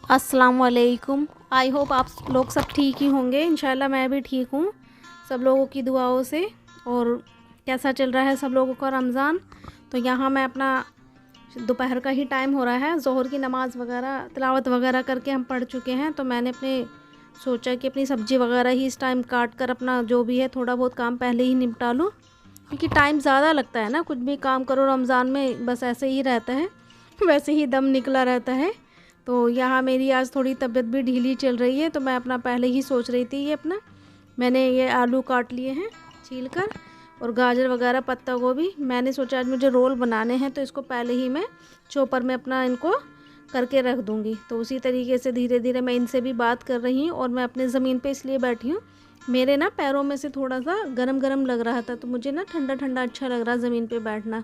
अस्सलाम वालेकुम। I hope आप लोग सब ठीक ही होंगे। इंशाल्लाह मैं भी ठीक हूँ सब लोगों की दुआओं से। और कैसा चल रहा है सब लोगों का रमज़ान। तो यहाँ मैं अपना दोपहर का ही टाइम हो रहा है, ज़ोहर की नमाज़ वगैरह तिलावत वगैरह करके हम पढ़ चुके हैं। तो मैंने सोचा कि अपनी सब्ज़ी वगैरह ही इस टाइम काट कर अपना जो भी है थोड़ा बहुत काम पहले ही निपटा लूँ, क्योंकि टाइम ज़्यादा लगता है ना। कुछ भी काम करो रमज़ान में बस ऐसे ही रहता है वैसे ही दम निकला रहता है। तो यहाँ मेरी आज थोड़ी तबीयत भी ढीली चल रही है, तो मैं अपना पहले ही सोच रही थी मैंने ये आलू काट लिए हैं छील कर, और गाजर वगैरह पत्ता गोभी। मैंने सोचा आज मुझे रोल बनाने हैं, तो इसको पहले ही मैं चॉपर में अपना इनको करके रख दूँगी। तो उसी तरीके से धीरे धीरे मैं इनसे भी बात कर रही हूँ। और मैं अपने ज़मीन पे इसलिए बैठी हूँ, मेरे ना पैरों में से थोड़ा सा गरम गरम लग रहा था, तो मुझे ना ठंडा ठंडा अच्छा लग रहा ज़मीन पे बैठना।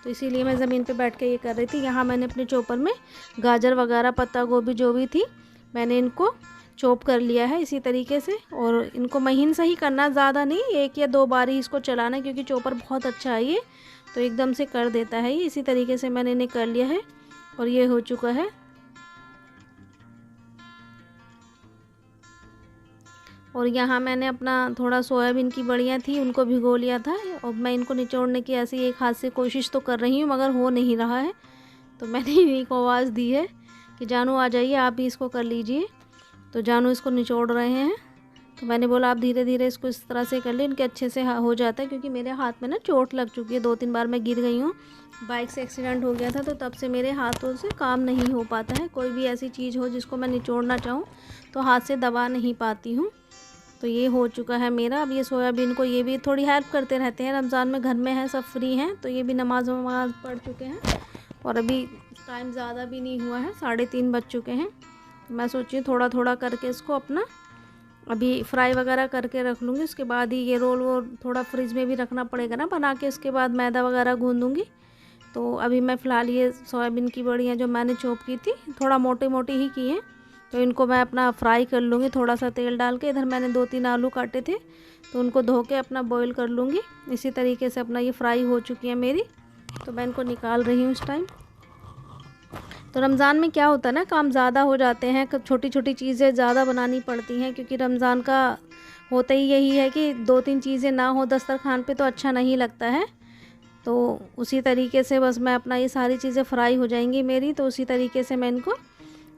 तो इसीलिए मैं ज़मीन पे बैठ के ये कर रही थी। यहाँ मैंने अपने चॉपर में गाजर वगैरह पत्ता गोभी जो भी थी मैंने इनको चॉप कर लिया है इसी तरीके से। और इनको महीन से ही करना, ज़्यादा नहीं, 1 या 2 बार ही इसको चलाना है, क्योंकि चॉपर बहुत अच्छा है ये, तो एकदम से कर देता है ये। इसी तरीके से मैंने इन्हें कर लिया है और ये हो चुका है। और यहाँ मैंने अपना थोड़ा सोयाबीन की बड़ियाँ थी उनको भिगो लिया था, और मैं इनको निचोड़ने की ऐसे एक हाथ से कोशिश तो कर रही हूँ, मगर हो नहीं रहा है। तो मैंने इन्हीं को आवाज़ दी है कि जानू आ जाइए, आप भी इसको कर लीजिए। तो जानू इसको निचोड़ रहे हैं। तो मैंने बोला आप धीरे धीरे इसको इस तरह से कर ले, इनके अच्छे से हो जाता है। क्योंकि मेरे हाथ में ना चोट लग चुकी है, 2-3 बार मैं गिर गई हूँ, बाइक से एक्सीडेंट हो गया था, तो तब से मेरे हाथों से काम नहीं हो पाता है। कोई भी ऐसी चीज़ हो जिसको मैं निचोड़ना चाहूँ तो हाथ से दबा नहीं पाती हूँ। तो ये हो चुका है मेरा। अब ये सोयाबीन को ये भी थोड़ी हेल्प करते रहते हैं, रमज़ान में घर में है, सब फ्री हैं, तो ये भी नमाज वमाज पढ़ चुके हैं। और अभी टाइम ज़्यादा भी नहीं हुआ है, 3:30 बज चुके हैं। तो मैं सोची थोड़ा थोड़ा करके इसको अपना अभी फ्राई वगैरह करके रख लूँगी। उसके बाद ही ये रोल वो थोड़ा फ्रिज में भी रखना पड़ेगा ना बना के, इसके बाद मैदा वगैरह गूँधूँगी। तो अभी मैं फ़िलहाल ये सोयाबीन की बड़ियाँ जो मैंने चॉप की थी थोड़ा मोटी मोटी ही की हैं, तो इनको मैं अपना फ्राई कर लूँगी थोड़ा सा तेल डाल के। इधर मैंने 2-3 आलू काटे थे, तो उनको धो के अपना बॉईल कर लूँगी। इसी तरीके से अपना ये फ्राई हो चुकी है मेरी, तो मैं इनको निकाल रही हूँ इस टाइम। तो रमज़ान में क्या होता है ना, काम ज़्यादा हो जाते हैं, छोटी छोटी चीज़ें ज़्यादा बनानी पड़ती हैं, क्योंकि रमज़ान का होता ही यही है कि 2-3 चीज़ें ना हो दस्तरखान पे तो अच्छा नहीं लगता है। तो उसी तरीके से बस मैं अपना ये सारी चीज़ें फ्राई हो जाएंगी मेरी। तो उसी तरीके से मैं इनको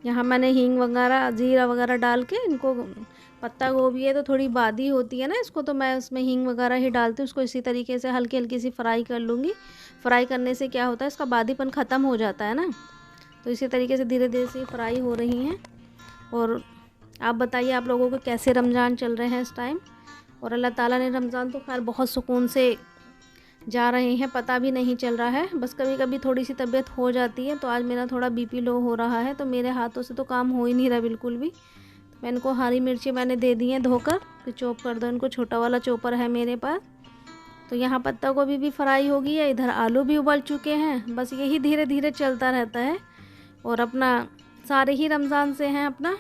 यहाँ मैंने हींग वगैरह जीरा वगैरह डाल के इनको, पत्ता गोभी है तो थोड़ी बादी होती है ना इसको, तो मैं उसमें हींग वगैरह ही डालती हूँ। उसको इसी तरीके से हल्की हल्की सी फ्राई कर लूँगी। फ्राई करने से क्या होता है, इसका बादीपन ख़त्म हो जाता है ना। तो इसी तरीके से धीरे धीरे से फ्राई हो रही हैं। और आप बताइए आप लोगों को कैसे रमज़ान चल रहे हैं इस टाइम। और अल्लाह ताला ने रमज़ान तो खैर बहुत सुकून से जा रहे हैं, पता भी नहीं चल रहा है। बस कभी कभी थोड़ी सी तबीयत हो जाती है। तो आज मेरा थोड़ा बीपी लो हो रहा है, तो मेरे हाथों से तो काम हो ही नहीं रहा बिल्कुल भी। तो मैं इनको हरी मिर्ची मैंने दे दी हैं धोकर कि चॉप कर दो इनको, छोटा वाला चॉपर है मेरे पास। तो यहाँ पत्ता गोभी भी फ्राई हो गई है, इधर आलू भी उबल चुके हैं। बस यही धीरे धीरे चलता रहता है। और अपना सारे ही रमज़ान से हैं, अपना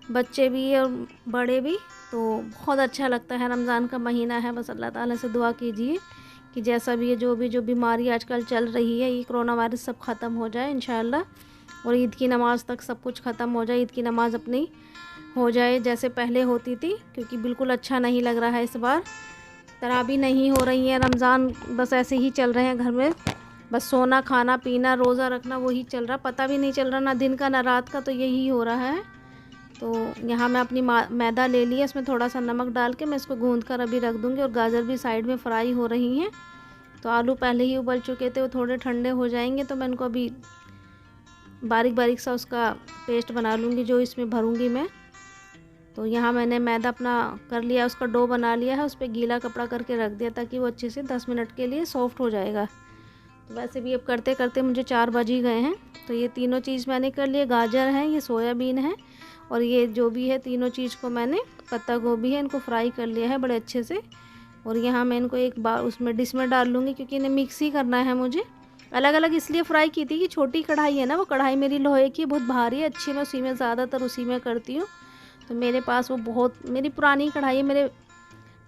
बच्चे भी और बड़े भी। तो बहुत अच्छा लगता है, रमज़ान का महीना है। बस अल्लाह ताला से दुआ कीजिए कि जैसा भी है, जो बीमारी आजकल चल रही है, ये कोरोना वायरस सब ख़त्म हो जाए इंशाअल्लाह। और ईद की नमाज़ तक सब कुछ ख़त्म हो जाए, ईद की नमाज़ अपनी हो जाए जैसे पहले होती थी, क्योंकि बिल्कुल अच्छा नहीं लग रहा है इस बार। तराबी नहीं हो रही है, रमज़ान बस ऐसे ही चल रहे हैं घर में, बस सोना खाना पीना रोज़ा रखना वही चल रहा, पता भी नहीं चल रहा ना दिन का ना रात का, तो यही हो रहा है। तो यहाँ मैं अपनी मैदा ले ली है, इसमें थोड़ा सा नमक डाल के मैं इसको गूंद कर अभी रख दूँगी। और गाजर भी साइड में फ्राई हो रही हैं। तो आलू पहले ही उबल चुके थे, वो थोड़े ठंडे हो जाएंगे तो मैं इनको अभी बारीक बारीक सा उसका पेस्ट बना लूँगी जो इसमें भरूँगी मैं। तो यहाँ मैंने मैदा अपना कर लिया, उसका डो बना लिया है, उस पर गीला कपड़ा करके रख दिया ताकि वो अच्छे से 10 मिनट के लिए सॉफ्ट हो जाएगा। तो वैसे भी अब करते करते मुझे 4 बज ही गए हैं। तो ये तीनों चीज़ मैंने कर लिए, गाजर है, ये सोयाबीन है, और ये जो भी है तीनों चीज़ को मैंने, पत्ता गोभी है, इनको फ्राई कर लिया है बड़े अच्छे से। और यहाँ मैं इनको एक बार उसमें डिश में डाल लूँगी, क्योंकि इन्हें मिक्स ही करना है मुझे। अलग अलग इसलिए फ्राई की थी कि छोटी कढ़ाई है ना, वो कढ़ाई मेरी लोहे की बहुत भारी है, अच्छी, मैं उसी में ज़्यादातर उसी में करती हूँ। तो मेरे पास वो बहुत मेरी पुरानी कढ़ाई है, मेरे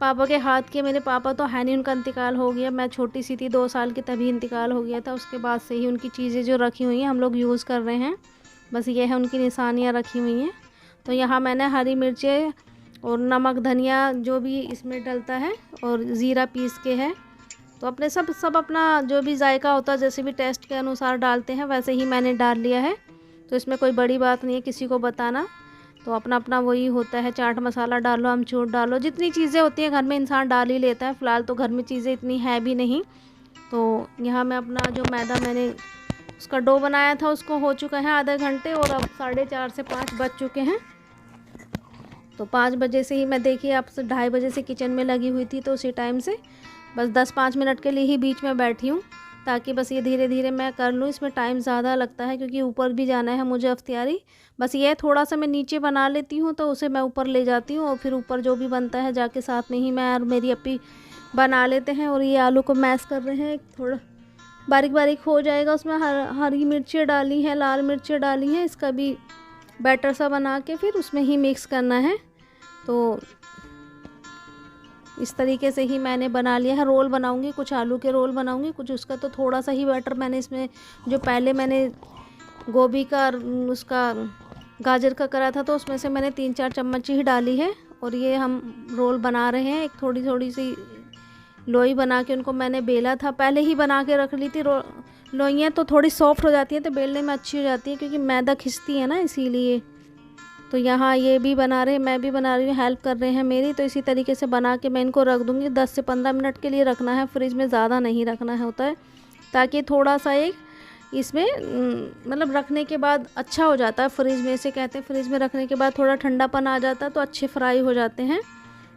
पापा के हाथ के। मेरे पापा तो है नहीं, उनका इंतकाल हो गया, मैं छोटी सी थी 2 साल की तभी इंतकाल हो गया था। उसके बाद से ही उनकी चीज़ें जो रखी हुई हैं हम लोग यूज़ कर रहे हैं। बस ये है उनकी निशानियाँ रखी हुई हैं। तो यहाँ मैंने हरी मिर्चें और नमक धनिया जो भी इसमें डलता है और ज़ीरा पीस के है, तो अपने सब अपना जो भी जायका होता है जैसे भी टेस्ट के अनुसार डालते हैं वैसे ही मैंने डाल लिया है। तो इसमें कोई बड़ी बात नहीं है किसी को बताना, तो अपना अपना वही होता है। चाट मसाला डालो, अमचूर डालो, जितनी चीज़ें होती हैं घर में इंसान डाल ही लेता है। फ़िलहाल तो घर में चीज़ें इतनी है भी नहीं। तो यहाँ मैं अपना जो मैदा मैंने उसका डो बनाया था उसको हो चुका है आधे घंटे, और अब 4:30 से 5 बज चुके हैं। तो 5 बजे से ही मैं देखिए आप 2:30 बजे से किचन में लगी हुई थी, तो उसी टाइम से बस 10-5 मिनट के लिए ही बीच में बैठी हूँ, ताकि बस ये धीरे धीरे मैं कर लूँ। इसमें टाइम ज़्यादा लगता है क्योंकि ऊपर भी जाना है मुझे अफ्तियारी। बस ये थोड़ा सा मैं नीचे बना लेती हूँ तो उसे मैं ऊपर ले जाती हूँ, और फिर ऊपर जो भी बनता है जाके साथ में ही मैं और मेरी अपी बना लेते हैं। और ये आलू को मैश कर रहे हैं, थोड़ा बारीक बारीक हो जाएगा। उसमें हरी मिर्चें डाली हैं, लाल मिर्चें डाली हैं, इसका भी बैटर सा बना के फिर उसमें ही मिक्स करना है। तो इस तरीके से ही मैंने बना लिया है। रोल बनाऊंगी, कुछ आलू के रोल बनाऊंगी, कुछ उसका। तो थोड़ा सा ही बैटर मैंने इसमें, जो पहले मैंने गोभी का उसका गाजर का करा था तो उसमें से मैंने 3-4 चम्मच ही डाली है। और ये हम रोल बना रहे हैं। एक थोड़ी थोड़ी सी लोई बना के उनको मैंने बेला था, पहले ही बना के रख ली थी। लोइयाँ तो थोड़ी सॉफ्ट हो जाती हैं तो बेलने में अच्छी हो जाती है, क्योंकि मैदा खिंचती है ना, इसीलिए। तो यहाँ ये भी बना रहे हैं, मैं भी बना रही हूँ, हेल्प कर रहे हैं मेरी। तो इसी तरीके से बना के मैं इनको रख दूँगी। 10 से 15 मिनट के लिए रखना है, फ्रिज में ज़्यादा नहीं रखना होता है, ताकि थोड़ा सा एक इसमें मतलब रखने के बाद अच्छा हो जाता है फ्रिज में। इसे कहते हैं फ्रिज में रखने के बाद थोड़ा ठंडापन आ जाता है तो अच्छे फ्राई हो जाते हैं।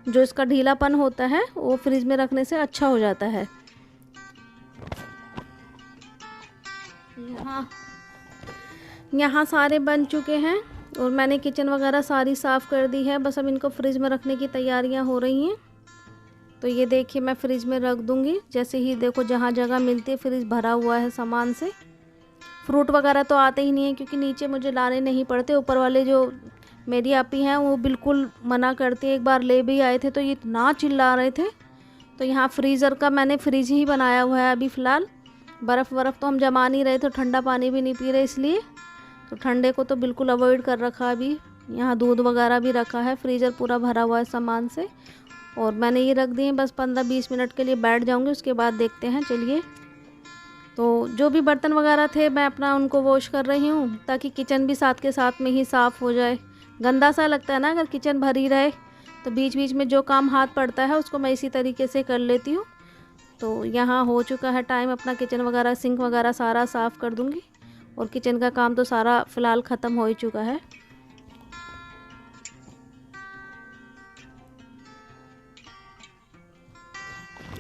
जो इसका ढीलापन होता है वो फ्रिज में रखने से अच्छा हो जाता है। यहाँ सारे बन चुके हैं और मैंने किचन वगैरह सारी साफ़ कर दी है। बस अब इनको फ्रिज में रखने की तैयारियां हो रही हैं। तो ये देखिए मैं फ्रिज में रख दूंगी। जैसे ही देखो जहाँ जगह मिलती है फ्रिज भरा हुआ है सामान से। फ्रूट वगैरह तो आते ही नहीं है क्योंकि नीचे मुझे लाने नहीं पड़ते। ऊपर वाले जो मेरी आपी हैं वो बिल्कुल मना करती है। एक बार ले भी आए थे तो ये इतना चिल्ला रहे थे। तो यहाँ फ्रीज़र का मैंने फ्रिज ही बनाया हुआ है अभी फ़िलहाल। बर्फ़ तो हम जमा नहीं रहे, तो ठंडा पानी भी नहीं पी रहे, इसलिए तो ठंडे को तो बिल्कुल अवॉइड कर रखा है अभी। यहाँ दूध वगैरह भी रखा है, फ्रीज़र पूरा भरा हुआ है सामान से। और मैंने ये रख दिए, बस 15-20 मिनट के लिए बैठ जाऊँगी, उसके बाद देखते हैं। चलिए, तो जो भी बर्तन वगैरह थे मैं अपना उनको वॉश कर रही हूँ, ताकि किचन भी साथ के साथ में ही साफ़ हो जाए। गंदा सा लगता है ना अगर किचन भरी रहे, तो बीच बीच में जो काम हाथ पड़ता है उसको मैं इसी तरीके से कर लेती हूँ। तो यहाँ हो चुका है टाइम, अपना किचन वगैरह सिंक वगैरह सारा साफ़ कर दूँगी। और किचन का काम तो सारा फ़िलहाल ख़त्म हो ही चुका है।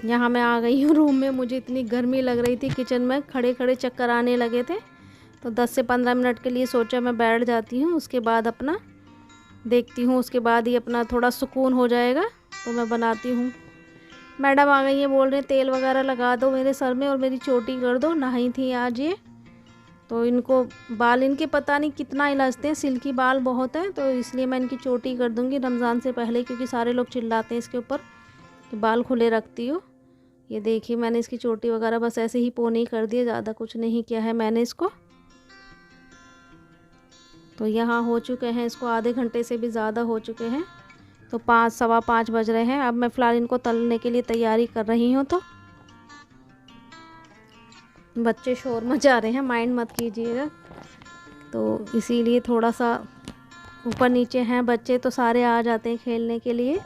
यहाँ मैं आ गई हूँ रूम में। मुझे इतनी गर्मी लग रही थी, किचन में खड़े खड़े चक्कर आने लगे थे। तो 10 से 15 मिनट के लिए सोचा मैं बैठ जाती हूँ, उसके बाद अपना देखती हूँ, उसके बाद ही अपना थोड़ा सुकून हो जाएगा तो मैं बनाती हूँ। मैडम आ गई हैं, बोल रहे हैं तेल वगैरह लगा दो मेरे सर में और मेरी चोटी कर दो। नहाई थी आज ये, तो इनको बाल इनके पता नहीं कितना इलाजते हैं, सिल्की बाल बहुत हैं, तो इसलिए मैं इनकी चोटी कर दूँगी रमज़ान से पहले, क्योंकि सारे लोग चिल्लाते हैं इसके ऊपर कि बाल खुले रखती हो। ये देखिए मैंने इसकी चोटी वगैरह बस ऐसे ही पोनी कर दिए, ज़्यादा कुछ नहीं किया है मैंने इसको। तो यहाँ हो चुके हैं, इसको आधे घंटे से भी ज़्यादा हो चुके हैं। तो 5-5:15 बज रहे हैं। अब मैं फ़िलहाल इनको तलने के लिए तैयारी कर रही हूँ। तो बच्चे शोर मचा रहे हैं, माइंड मत कीजिएगा। तो इसीलिए थोड़ा सा ऊपर नीचे हैं बच्चे, तो सारे आ जाते हैं खेलने के लिए।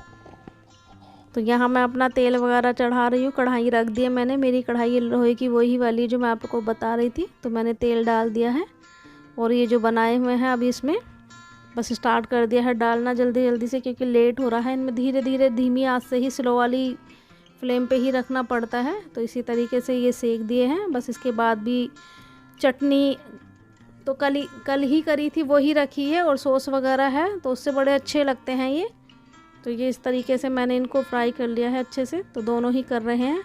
तो यहाँ मैं अपना तेल वगैरह चढ़ा रही हूँ। कढ़ाई रख दी है मैंने, मेरी कढ़ाई लोहे की वही वाली जो मैं आपको बता रही थी। तो मैंने तेल डाल दिया है और ये जो बनाए हुए हैं अभी इसमें बस स्टार्ट कर दिया है डालना जल्दी जल्दी से, क्योंकि लेट हो रहा है। इनमें धीरे धीरे धीमी आंच से ही, स्लो वाली फ्लेम पे ही रखना पड़ता है। तो इसी तरीके से ये सेक दिए हैं। बस इसके बाद भी चटनी तो कल ही करी थी, वही रखी है, और सॉस वगैरह है, तो उससे बड़े अच्छे लगते हैं ये। तो ये इस तरीके से मैंने इनको फ्राई कर लिया है अच्छे से। तो दोनों ही कर रहे हैं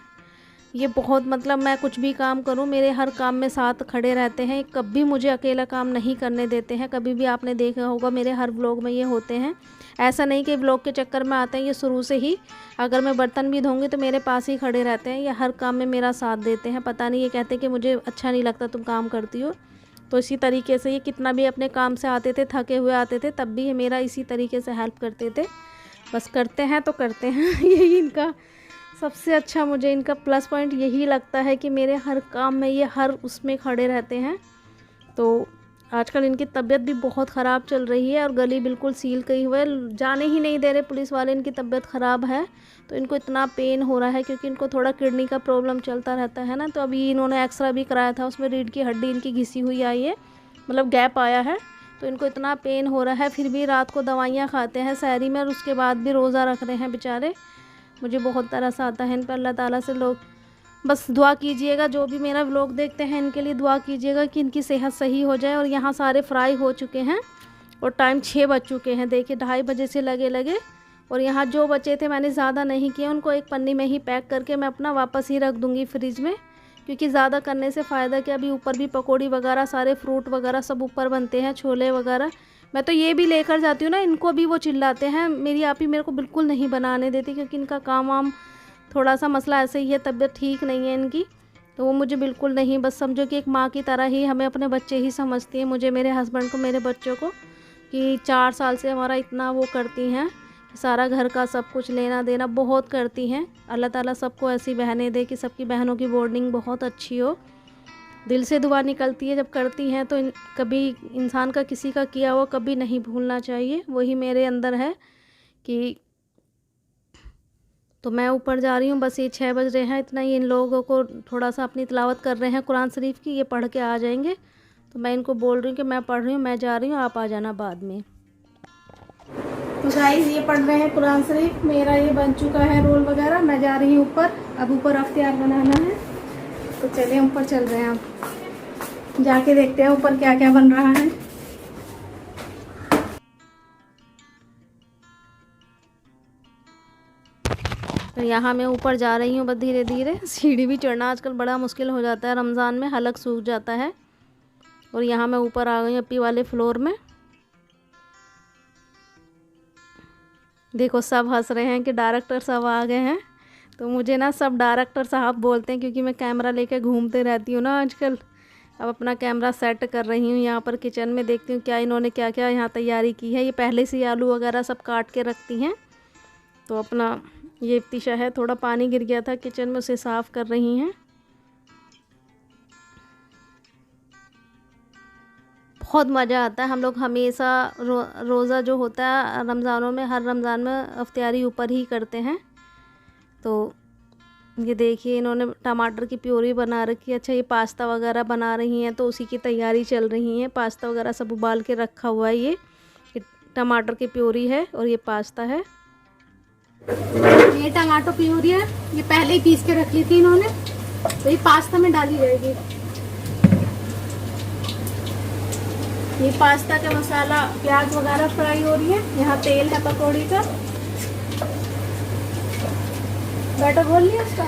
ये। बहुत मतलब मैं कुछ भी काम करूं, मेरे हर काम में साथ खड़े रहते हैं, कभी मुझे अकेला काम नहीं करने देते हैं। कभी भी आपने देखा होगा मेरे हर व्लॉग में ये होते हैं। ऐसा नहीं कि व्लॉग के चक्कर में आते हैं, ये शुरू से ही। अगर मैं बर्तन भी धोंगी तो मेरे पास ही खड़े रहते हैं, ये हर काम में मेरा साथ देते हैं। पता नहीं, ये कहते हैं कि मुझे अच्छा नहीं लगता तुम काम करती हो, तो इसी तरीके से ये कितना भी अपने काम से आते थे, थके हुए आते थे, तब भी ये मेरा इसी तरीके से हेल्प करते थे। बस करते हैं तो करते हैं यही इनका सबसे अच्छा, मुझे इनका प्लस पॉइंट यही लगता है कि मेरे हर काम में ये हर उसमें खड़े रहते हैं। तो आजकल इनकी तबीयत भी बहुत ख़राब चल रही है और गली बिल्कुल सील गई हुई है, जाने ही नहीं दे रहे पुलिस वाले। इनकी तबीयत ख़राब है तो इनको इतना पेन हो रहा है क्योंकि इनको थोड़ा किडनी का प्रॉब्लम चलता रहता है ना। तो अभी इन्होंने एक्सरा भी कराया था, उसमें रीढ़ की हड्डी इनकी घिसी हुई आई है, मतलब गैप आया है। तो इनको इतना पेन हो रहा है, फिर भी रात को दवाइयाँ खाते हैं सहरी में और उसके बाद भी रोज़ा रख रहे हैं बेचारे। मुझे बहुत तरस आता है इन पर। अल्लाह ताला से लोग बस दुआ कीजिएगा, जो भी मेरा व्लॉग देखते हैं इनके लिए दुआ कीजिएगा कि इनकी सेहत सही हो जाए। और यहाँ सारे फ्राई हो चुके हैं और टाइम 6 बज चुके हैं, देखिए 2:30 बजे से लगे। और यहाँ जो बचे थे मैंने ज़्यादा नहीं किए, उनको एक पन्नी में ही पैक करके मैं अपना वापस ही रख दूँगी फ्रिज में, क्योंकि ज़्यादा करने से फ़ायदा क्या, अभी ऊपर भी पकौड़ी वगैरह सारे फ्रूट वगैरह सब ऊपर बनते हैं, छोले वगैरह। मैं तो ये भी लेकर जाती हूँ ना, इनको भी वो चिल्लाते हैं, मेरी आपी मेरे को बिल्कुल नहीं बनाने देती, क्योंकि इनका काम वाम थोड़ा सा मसला ऐसे ही है, तबीयत ठीक नहीं है इनकी। तो वो मुझे बिल्कुल नहीं, बस समझो कि एक माँ की तरह ही हमें अपने बच्चे ही समझती हैं, मुझे, मेरे हस्बैंड को, मेरे बच्चों को, कि 4 साल से हमारा इतना वो करती हैं, सारा घर का सब कुछ लेना देना बहुत करती हैं। अल्लाह ताला सबको ऐसी बहनें दे कि सबकी बहनों की बॉन्डिंग बहुत अच्छी हो। दिल से दुआ निकलती है जब करती हैं, तो कभी इंसान का किसी का किया हुआ कभी नहीं भूलना चाहिए, वही मेरे अंदर है कि। तो मैं ऊपर जा रही हूँ, बस ये 6 बज रहे हैं, इतना ही इन लोगों को थोड़ा सा अपनी तिलावत कर रहे हैं कुरान शरीफ की, ये पढ़ के आ जाएंगे। तो मैं इनको बोल रही हूँ कि मैं पढ़ रही हूँ, मैं जा रही हूँ, आप आ जाना बाद में। तो गाइस ये पढ़ रहे हैं कुरान शरीफ, मेरा ये बन चुका है रोल वगैरह, मैं जा रही हूँ ऊपर, अब ऊपर अफ्तियार बनाना है। तो चलिए ऊपर चल रहे हैं, आप जाके देखते हैं ऊपर क्या क्या बन रहा है। तो यहाँ मैं ऊपर जा रही हूँ बस धीरे धीरे, सीढ़ी भी चढ़ना आजकल बड़ा मुश्किल हो जाता है, रमज़ान में हलक सूख जाता है। और यहाँ मैं ऊपर आ गई अपी वाले फ्लोर में। देखो सब हंस रहे हैं कि डायरेक्टर साहब आ गए हैं। तो मुझे ना सब डायरेक्टर साहब बोलते हैं, क्योंकि मैं कैमरा लेके घूमते रहती हूँ ना आजकल। अब अपना कैमरा सेट कर रही हूँ यहाँ पर किचन में, देखती हूँ क्या इन्होंने क्या क्या यहाँ तैयारी की है। ये पहले से आलू वगैरह सब काट के रखती हैं। तो अपना ये इफ्तिशा है, थोड़ा पानी गिर गया था किचन में, उसे साफ़ कर रही हैं। बहुत मज़ा आता है, हम लोग हमेशा रोज़ा जो होता है रमज़ानों में, हर रमज़ान में अफ्तियारी ऊपर ही करते हैं। तो ये देखिए इन्होंने टमाटर की प्योरी बना रखी है। अच्छा ये पास्ता वगैरह बना रही हैं, तो उसी की तैयारी चल रही है। पास्ता वगैरह सब उबाल के रखा हुआ है। ये टमाटर की प्योरी है और ये पास्ता है। ये टमाटो प्योरी है, ये पहले ही पीस के रख ली थी इन्होंने, तो ये पास्ता में डाली जाएगी। ये पास्ता का मसाला, प्याज वगैरह फ्राई हो रही है। यहाँ तेल है पकौड़ी का। बैटर खोल लिया उसका।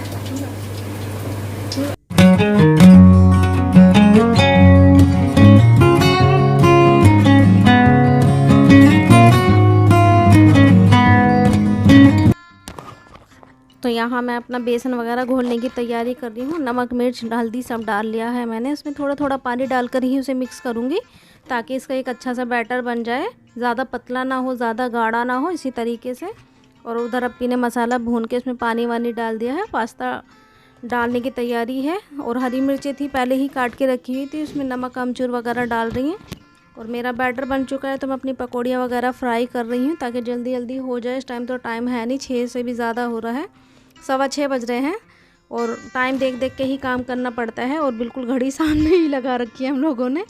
तो यहाँ मैं अपना बेसन वगैरह घोलने की तैयारी कर रही हूँ। नमक मिर्च हल्दी सब डाल लिया है मैंने। इसमें थोड़ा थोड़ा पानी डालकर ही उसे मिक्स करूँगी, ताकि इसका एक अच्छा सा बैटर बन जाए। ज़्यादा पतला ना हो, ज़्यादा गाढ़ा ना हो, इसी तरीके से। और उधर अपी ने मसाला भून के इसमें पानी वानी डाल दिया है। पास्ता डालने की तैयारी है। और हरी मिर्चें थी पहले ही काट के रखी हुई थी, उसमें नमक अमचूर वगैरह डाल रही हैं। और मेरा बैटर बन चुका है, तो मैं अपनी पकौड़ियाँ वगैरह फ्राई कर रही हूँ, ताकि जल्दी जल्दी हो जाए। इस टाइम तो टाइम है नहीं, 6 से भी ज़्यादा हो रहा है, 6:15 बज रहे हैं। और टाइम देख देख के ही काम करना पड़ता है। और बिल्कुल घड़ी सामने ही लगा रखी है हम लोगों ने।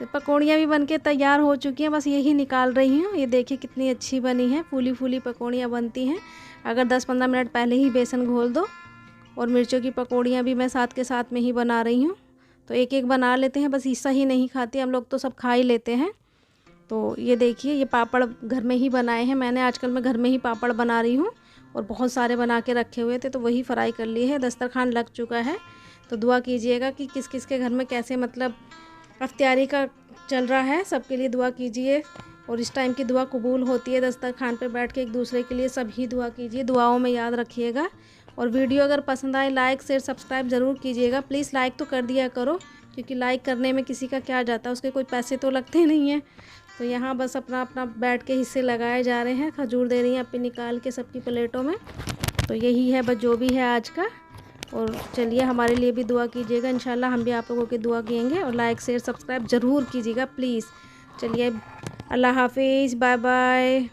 तो पकौड़ियाँ भी बनके तैयार हो चुकी हैं, बस यही निकाल रही हूँ। ये देखिए कितनी अच्छी बनी है, फूली फूली पकौड़ियाँ बनती हैं अगर 10-15 मिनट पहले ही बेसन घोल दो। और मिर्चों की पकौड़ियाँ भी मैं साथ के साथ में ही बना रही हूँ। तो एक एक बना लेते हैं, बस हिस्सा ही नहीं खाते हम लोग, तो सब खा ही लेते हैं। तो ये देखिए ये पापड़ घर में ही बनाए हैं मैंने। आजकल मैं घर में ही पापड़ बना रही हूँ, और बहुत सारे बना के रखे हुए थे, तो वही फ्राई कर लिए है। दस्तरखान लग चुका है। तो दुआ कीजिएगा कि किस किस के घर में कैसे मतलब अफ्तियारी का चल रहा है, सबके लिए दुआ कीजिए। और इस टाइम की दुआ कबूल होती है, दस्तरखान पे बैठ के एक दूसरे के लिए सभी दुआ कीजिए, दुआओं में याद रखिएगा। और वीडियो अगर पसंद आए लाइक शेयर सब्सक्राइब ज़रूर कीजिएगा। प्लीज़ लाइक तो कर दिया करो, क्योंकि लाइक करने में किसी का क्या जाता है, उसके कोई पैसे तो लगते नहीं हैं। तो यहाँ बस अपना अपना बैठ के हिस्से लगाए जा रहे हैं। खजूर दे रही हैं अपनी निकाल के सबकी प्लेटों में। तो यही है बस जो भी है आज का। और चलिए हमारे लिए भी दुआ कीजिएगा, इंशाल्लाह हम भी आप लोगों की दुआ किएंगे। और लाइक शेयर सब्सक्राइब ज़रूर कीजिएगा प्लीज़। चलिए अल्लाह हाफिज़, बाय बाय।